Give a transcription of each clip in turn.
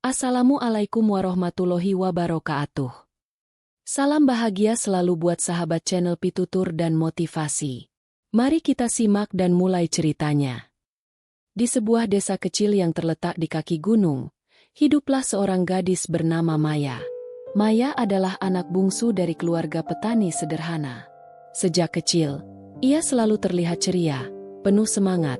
Assalamualaikum warahmatullahi wabarakatuh. Salam bahagia selalu buat sahabat channel Pitutur dan Motivasi. Mari kita simak dan mulai ceritanya. Di sebuah desa kecil yang terletak di kaki gunung, hiduplah seorang gadis bernama Maya. Maya adalah anak bungsu dari keluarga petani sederhana. Sejak kecil, ia selalu terlihat ceria, penuh semangat,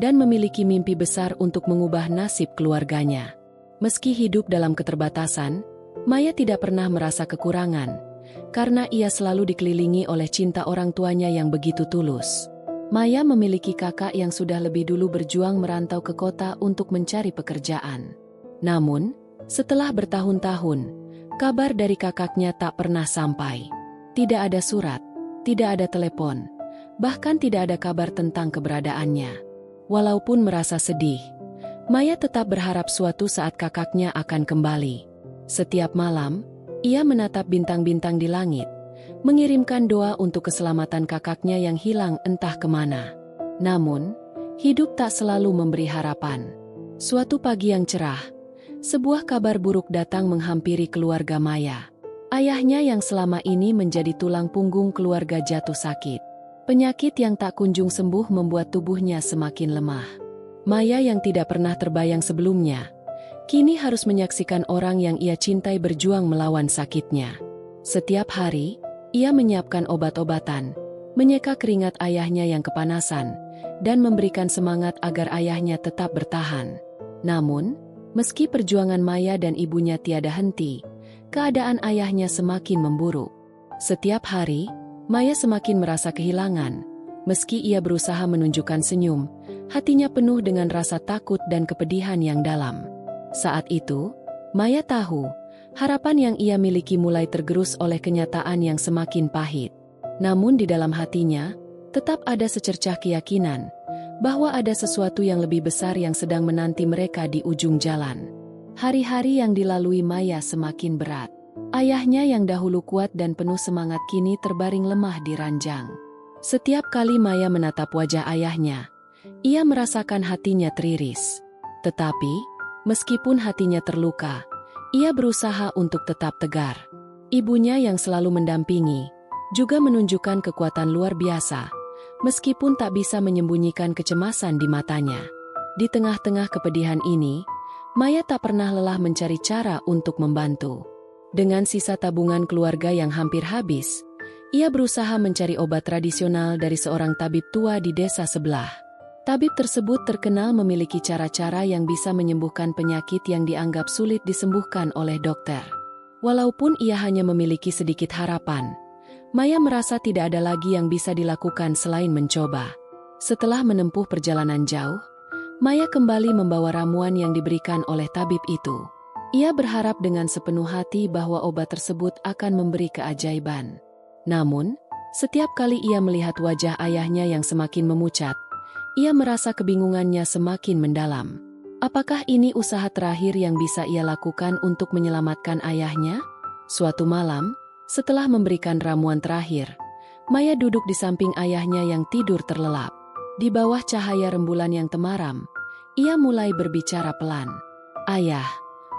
dan memiliki mimpi besar untuk mengubah nasib keluarganya. Meski hidup dalam keterbatasan, Maya tidak pernah merasa kekurangan, karena ia selalu dikelilingi oleh cinta orang tuanya yang begitu tulus. Maya memiliki kakak yang sudah lebih dulu berjuang merantau ke kota untuk mencari pekerjaan. Namun, setelah bertahun-tahun, kabar dari kakaknya tak pernah sampai. Tidak ada surat, tidak ada telepon, bahkan tidak ada kabar tentang keberadaannya. Walaupun merasa sedih, Maya tetap berharap suatu saat kakaknya akan kembali. Setiap malam, ia menatap bintang-bintang di langit, mengirimkan doa untuk keselamatan kakaknya yang hilang entah kemana. Namun, hidup tak selalu memberi harapan. Suatu pagi yang cerah, sebuah kabar buruk datang menghampiri keluarga Maya. Ayahnya yang selama ini menjadi tulang punggung keluarga jatuh sakit. Penyakit yang tak kunjung sembuh membuat tubuhnya semakin lemah. Maya yang tidak pernah terbayang sebelumnya, kini harus menyaksikan orang yang ia cintai berjuang melawan sakitnya. Setiap hari, ia menyiapkan obat-obatan, menyeka keringat ayahnya yang kepanasan, dan memberikan semangat agar ayahnya tetap bertahan. Namun, meski perjuangan Maya dan ibunya tiada henti, keadaan ayahnya semakin memburuk. Setiap hari, Maya semakin merasa kehilangan. Meski ia berusaha menunjukkan senyum, hatinya penuh dengan rasa takut dan kepedihan yang dalam. Saat itu, Maya tahu, harapan yang ia miliki mulai tergerus oleh kenyataan yang semakin pahit. Namun di dalam hatinya, tetap ada secercah keyakinan bahwa ada sesuatu yang lebih besar yang sedang menanti mereka di ujung jalan. Hari-hari yang dilalui Maya semakin berat. Ayahnya yang dahulu kuat dan penuh semangat kini terbaring lemah di ranjang. Setiap kali Maya menatap wajah ayahnya, ia merasakan hatinya teriris. Tetapi, meskipun hatinya terluka, ia berusaha untuk tetap tegar. Ibunya yang selalu mendampingi, juga menunjukkan kekuatan luar biasa, meskipun tak bisa menyembunyikan kecemasan di matanya. Di tengah-tengah kepedihan ini, Maya tak pernah lelah mencari cara untuk membantu. Dengan sisa tabungan keluarga yang hampir habis, ia berusaha mencari obat tradisional dari seorang tabib tua di desa sebelah. Tabib tersebut terkenal memiliki cara-cara yang bisa menyembuhkan penyakit yang dianggap sulit disembuhkan oleh dokter. Walaupun ia hanya memiliki sedikit harapan, Maya merasa tidak ada lagi yang bisa dilakukan selain mencoba. Setelah menempuh perjalanan jauh, Maya kembali membawa ramuan yang diberikan oleh tabib itu. Ia berharap dengan sepenuh hati bahwa obat tersebut akan memberi keajaiban. Namun, setiap kali ia melihat wajah ayahnya yang semakin memucat, ia merasa kebingungannya semakin mendalam. Apakah ini usaha terakhir yang bisa ia lakukan untuk menyelamatkan ayahnya? Suatu malam, setelah memberikan ramuan terakhir, Maya duduk di samping ayahnya yang tidur terlelap. Di bawah cahaya rembulan yang temaram, ia mulai berbicara pelan. "Ayah,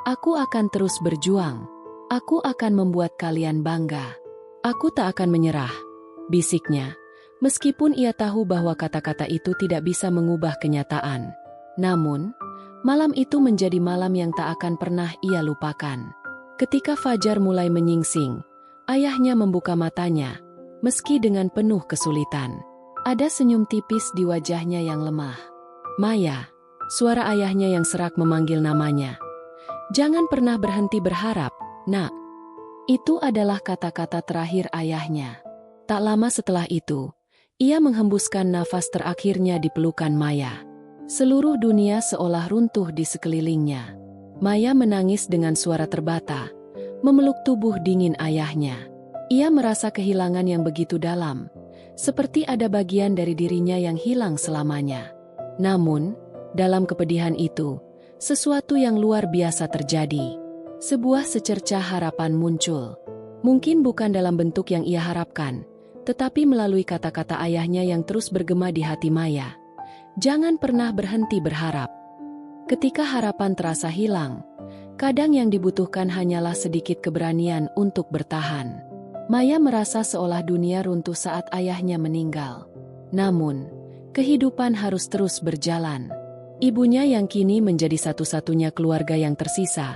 aku akan terus berjuang. Aku akan membuat kalian bangga. Aku tak akan menyerah," bisiknya. Meskipun ia tahu bahwa kata-kata itu tidak bisa mengubah kenyataan. Namun, malam itu menjadi malam yang tak akan pernah ia lupakan. Ketika fajar mulai menyingsing, ayahnya membuka matanya, meski dengan penuh kesulitan. Ada senyum tipis di wajahnya yang lemah. "Maya," suara ayahnya yang serak memanggil namanya. "Jangan pernah berhenti berharap, nak." Itu adalah kata-kata terakhir ayahnya. Tak lama setelah itu, ia menghembuskan nafas terakhirnya di pelukan Maya. Seluruh dunia seolah runtuh di sekelilingnya. Maya menangis dengan suara terbata, memeluk tubuh dingin ayahnya. Ia merasa kehilangan yang begitu dalam, seperti ada bagian dari dirinya yang hilang selamanya. Namun, dalam kepedihan itu, sesuatu yang luar biasa terjadi. Sebuah secercah harapan muncul. Mungkin bukan dalam bentuk yang ia harapkan, tetapi melalui kata-kata ayahnya yang terus bergema di hati Maya. "Jangan pernah berhenti berharap." Ketika harapan terasa hilang, Kadang yang dibutuhkan hanyalah sedikit keberanian untuk bertahan. Maya merasa seolah dunia runtuh saat ayahnya meninggal. Namun, kehidupan harus terus berjalan. Ibunya yang kini menjadi satu-satunya keluarga yang tersisa,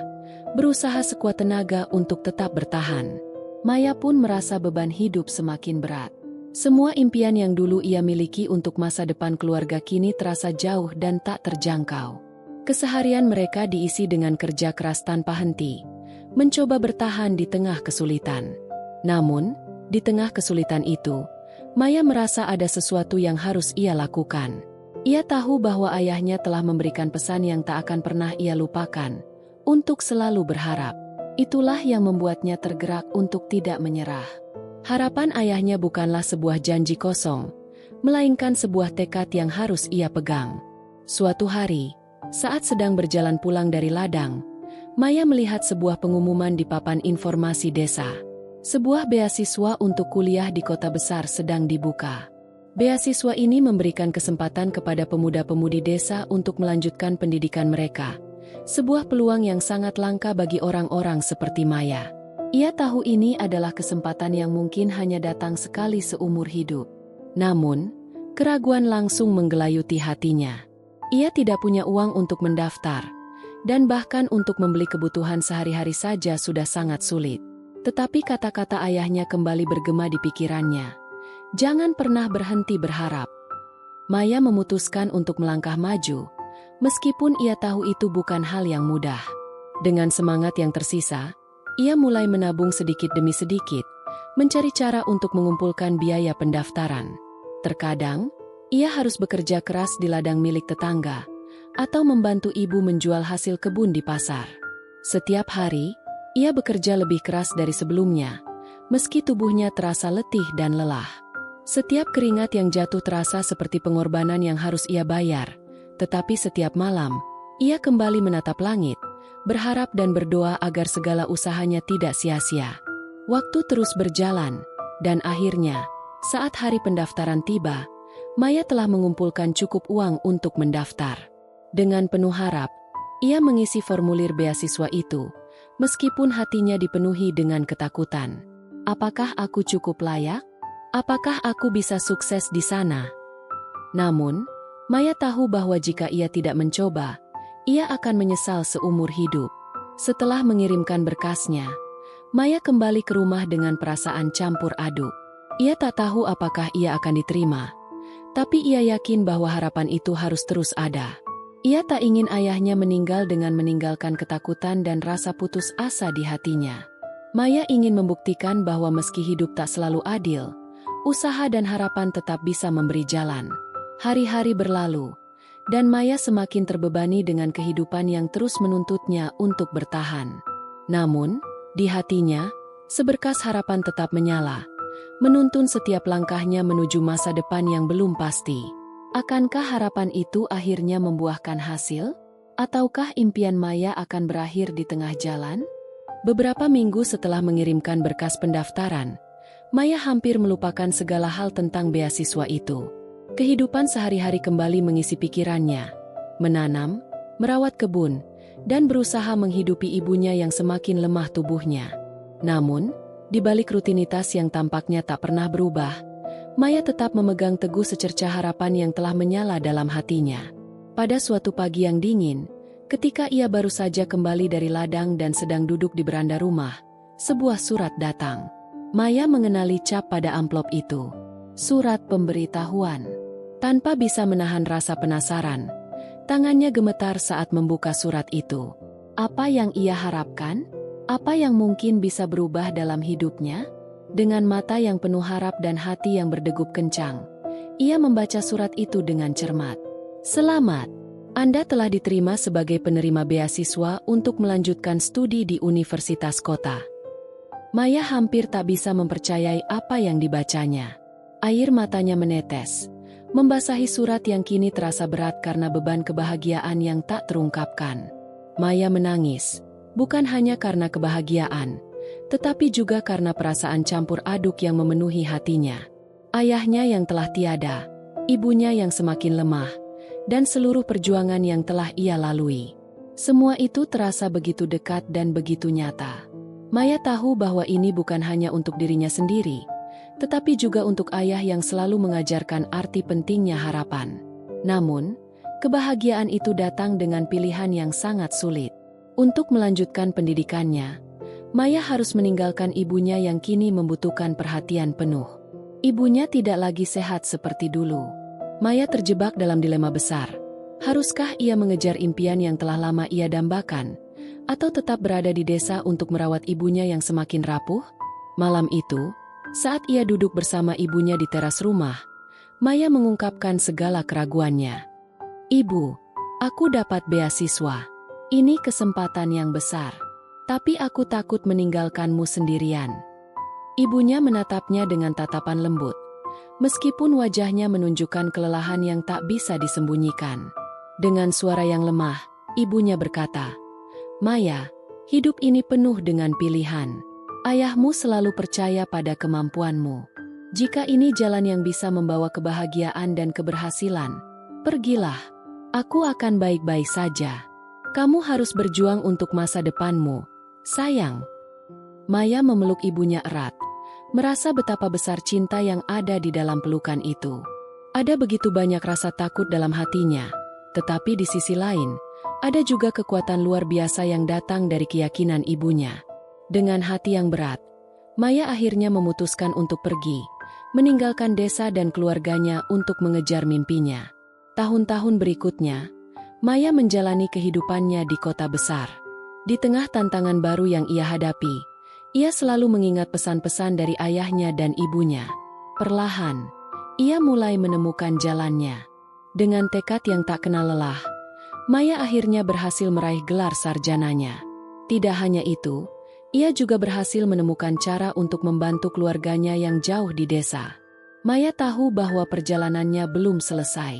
berusaha sekuat tenaga untuk tetap bertahan. Maya pun merasa beban hidup semakin berat. Semua impian yang dulu ia miliki untuk masa depan keluarga kini terasa jauh dan tak terjangkau. Keseharian mereka diisi dengan kerja keras tanpa henti, mencoba bertahan di tengah kesulitan. Namun, di tengah kesulitan itu, Maya merasa ada sesuatu yang harus ia lakukan. Ia tahu bahwa ayahnya telah memberikan pesan yang tak akan pernah ia lupakan, untuk selalu berharap. Itulah yang membuatnya tergerak untuk tidak menyerah. Harapan ayahnya bukanlah sebuah janji kosong, melainkan sebuah tekad yang harus ia pegang. Suatu hari, saat sedang berjalan pulang dari ladang, Maya melihat sebuah pengumuman di papan informasi desa. Sebuah beasiswa untuk kuliah di kota besar sedang dibuka. Beasiswa ini memberikan kesempatan kepada pemuda-pemudi desa untuk melanjutkan pendidikan mereka. Sebuah peluang yang sangat langka bagi orang-orang seperti Maya. Ia tahu ini adalah kesempatan yang mungkin hanya datang sekali seumur hidup. Namun, keraguan langsung menggelayuti hatinya. Ia tidak punya uang untuk mendaftar, dan bahkan untuk membeli kebutuhan sehari-hari saja sudah sangat sulit. Tetapi kata-kata ayahnya kembali bergema di pikirannya. Jangan pernah berhenti berharap. Maya memutuskan untuk melangkah maju, meskipun ia tahu itu bukan hal yang mudah. Dengan semangat yang tersisa, ia mulai menabung sedikit demi sedikit, mencari cara untuk mengumpulkan biaya pendaftaran. Terkadang, ia harus bekerja keras di ladang milik tetangga, atau membantu ibu menjual hasil kebun di pasar. Setiap hari, ia bekerja lebih keras dari sebelumnya, meski tubuhnya terasa letih dan lelah. Setiap keringat yang jatuh terasa seperti pengorbanan yang harus ia bayar, tetapi setiap malam, ia kembali menatap langit, berharap dan berdoa agar segala usahanya tidak sia-sia. Waktu terus berjalan, dan akhirnya, saat hari pendaftaran tiba, Maya telah mengumpulkan cukup uang untuk mendaftar. Dengan penuh harap, ia mengisi formulir beasiswa itu, meskipun hatinya dipenuhi dengan ketakutan. Apakah aku cukup layak? Apakah aku bisa sukses di sana? Namun, Maya tahu bahwa jika ia tidak mencoba, ia akan menyesal seumur hidup. Setelah mengirimkan berkasnya, Maya kembali ke rumah dengan perasaan campur aduk. Ia tak tahu apakah ia akan diterima, tapi ia yakin bahwa harapan itu harus terus ada. Ia tak ingin ayahnya meninggal dengan meninggalkan ketakutan dan rasa putus asa di hatinya. Maya ingin membuktikan bahwa meski hidup tak selalu adil, usaha dan harapan tetap bisa memberi jalan. Hari-hari berlalu, dan Maya semakin terbebani dengan kehidupan yang terus menuntutnya untuk bertahan. Namun, di hatinya, seberkas harapan tetap menyala, menuntun setiap langkahnya menuju masa depan yang belum pasti. Akankah harapan itu akhirnya membuahkan hasil? Ataukah impian Maya akan berakhir di tengah jalan? Beberapa minggu setelah mengirimkan berkas pendaftaran, Maya hampir melupakan segala hal tentang beasiswa itu. Kehidupan sehari-hari kembali mengisi pikirannya, menanam, merawat kebun, dan berusaha menghidupi ibunya yang semakin lemah tubuhnya. Namun, di balik rutinitas yang tampaknya tak pernah berubah, Maya tetap memegang teguh secercah harapan yang telah menyala dalam hatinya. Pada suatu pagi yang dingin, ketika ia baru saja kembali dari ladang dan sedang duduk di beranda rumah, sebuah surat datang. Maya mengenali cap pada amplop itu. Surat pemberitahuan. Tanpa bisa menahan rasa penasaran, tangannya gemetar saat membuka surat itu. Apa yang ia harapkan? Apa yang mungkin bisa berubah dalam hidupnya? Dengan mata yang penuh harap dan hati yang berdegup kencang, ia membaca surat itu dengan cermat. Selamat! Anda telah diterima sebagai penerima beasiswa untuk melanjutkan studi di Universitas Kota. Maya hampir tak bisa mempercayai apa yang dibacanya. Air matanya menetes, membasahi surat yang kini terasa berat karena beban kebahagiaan yang tak terungkapkan. Maya menangis, bukan hanya karena kebahagiaan, tetapi juga karena perasaan campur aduk yang memenuhi hatinya. Ayahnya yang telah tiada, ibunya yang semakin lemah, dan seluruh perjuangan yang telah ia lalui. Semua itu terasa begitu dekat dan begitu nyata. Maya tahu bahwa ini bukan hanya untuk dirinya sendiri, tetapi juga untuk ayah yang selalu mengajarkan arti pentingnya harapan. Namun, kebahagiaan itu datang dengan pilihan yang sangat sulit. Untuk melanjutkan pendidikannya, Maya harus meninggalkan ibunya yang kini membutuhkan perhatian penuh. Ibunya tidak lagi sehat seperti dulu. Maya terjebak dalam dilema besar. Haruskah ia mengejar impian yang telah lama ia dambakan, atau tetap berada di desa untuk merawat ibunya yang semakin rapuh? Malam itu, saat ia duduk bersama ibunya di teras rumah, Maya mengungkapkan segala keraguannya. "Ibu, aku dapat beasiswa. Ini kesempatan yang besar. Tapi aku takut meninggalkanmu sendirian." Ibunya menatapnya dengan tatapan lembut, meskipun wajahnya menunjukkan kelelahan yang tak bisa disembunyikan. Dengan suara yang lemah, ibunya berkata, "Maya, hidup ini penuh dengan pilihan. Ayahmu selalu percaya pada kemampuanmu. Jika ini jalan yang bisa membawa kebahagiaan dan keberhasilan, pergilah. Aku akan baik-baik saja. Kamu harus berjuang untuk masa depanmu, sayang." Maya memeluk ibunya erat, merasa betapa besar cinta yang ada di dalam pelukan itu. Ada begitu banyak rasa takut dalam hatinya, tetapi di sisi lain, ada juga kekuatan luar biasa yang datang dari keyakinan ibunya. Dengan hati yang berat, Maya akhirnya memutuskan untuk pergi, meninggalkan desa dan keluarganya untuk mengejar mimpinya. Tahun-tahun berikutnya, Maya menjalani kehidupannya di kota besar. Di tengah tantangan baru yang ia hadapi, ia selalu mengingat pesan-pesan dari ayahnya dan ibunya. Perlahan, ia mulai menemukan jalannya. Dengan tekad yang tak kenal lelah, Maya akhirnya berhasil meraih gelar sarjananya. Tidak hanya itu, ia juga berhasil menemukan cara untuk membantu keluarganya yang jauh di desa. Maya tahu bahwa perjalanannya belum selesai.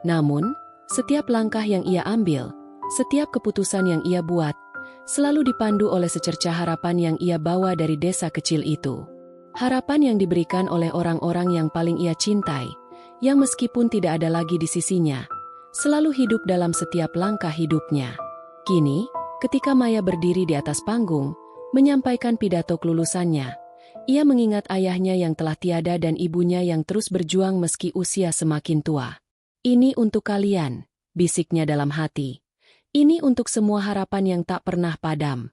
Namun, setiap langkah yang ia ambil, setiap keputusan yang ia buat, selalu dipandu oleh secercah harapan yang ia bawa dari desa kecil itu. Harapan yang diberikan oleh orang-orang yang paling ia cintai, yang meskipun tidak ada lagi di sisinya, selalu hidup dalam setiap langkah hidupnya. Kini, ketika Maya berdiri di atas panggung, menyampaikan pidato kelulusannya, ia mengingat ayahnya yang telah tiada dan ibunya yang terus berjuang meski usia semakin tua. "Ini untuk kalian," bisiknya dalam hati. "Ini untuk semua harapan yang tak pernah padam."